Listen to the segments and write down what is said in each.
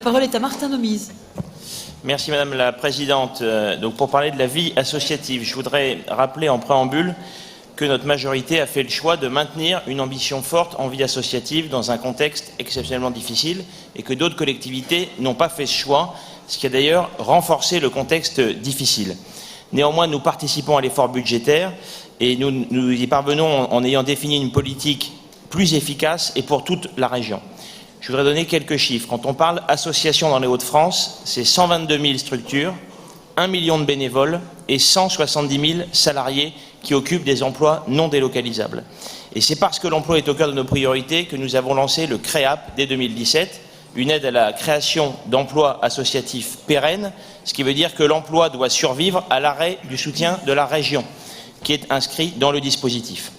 La parole est à Martin Omise. Merci Madame la Présidente. Donc pour parler de la vie associative, je voudrais rappeler en préambule que notre majorité a fait le choix de maintenir une ambition forte en vie associative dans un contexte exceptionnellement difficile et que d'autres collectivités n'ont pas fait ce choix, ce qui a d'ailleurs renforcé le contexte difficile. Néanmoins, nous participons à l'effort budgétaire et nous y parvenons en ayant défini une politique plus efficace et pour toute la région. Je voudrais donner quelques chiffres. Quand on parle association dans les Hauts-de-France, c'est 122 000 structures, 1 million de bénévoles et 170 000 salariés qui occupent des emplois non délocalisables. Et c'est parce que l'emploi est au cœur de nos priorités que nous avons lancé le CREAP dès 2017, une aide à la création d'emplois associatifs pérennes, ce qui veut dire que l'emploi doit survivre à l'arrêt du soutien de la région, qui est inscrit dans le dispositif.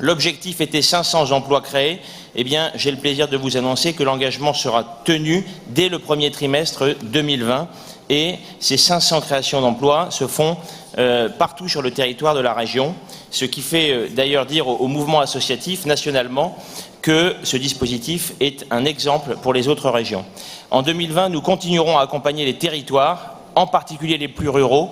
L'objectif était 500 emplois créés. Eh bien, j'ai le plaisir de vous annoncer que l'engagement sera tenu dès le premier trimestre 2020 et ces 500 créations d'emplois se font partout sur le territoire de la région, ce qui fait d'ailleurs dire au mouvement associatif nationalement que ce dispositif est un exemple pour les autres régions. En 2020, nous continuerons à accompagner les territoires, en particulier les plus ruraux,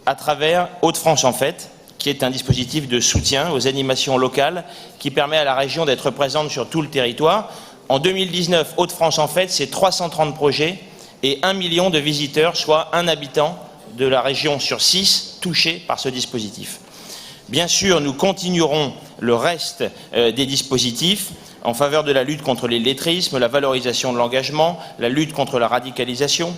à travers Hauts-de-France en Fête, qui est un dispositif de soutien aux animations locales qui permet à la région d'être présente sur tout le territoire. En 2019, Hauts-de-France en Fête, c'est 330 projets et 1 million de visiteurs, soit un habitant de la région sur 6 touchés par ce dispositif. Bien sûr, nous continuerons le reste des dispositifs en faveur de la lutte contre l'illettrisme, la valorisation de l'engagement, la lutte contre la radicalisation,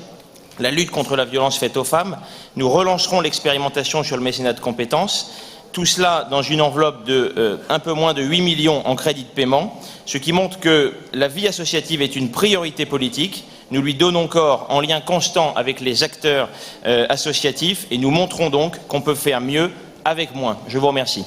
la lutte contre la violence faite aux femmes. Nous relancerons l'expérimentation sur le mécénat de compétences, tout cela dans une enveloppe de un peu moins de 8 millions en crédit de paiement, ce qui montre que la vie associative est une priorité politique. Nous lui donnons corps en lien constant avec les acteurs associatifs et nous montrons donc qu'on peut faire mieux avec moins. Je vous remercie.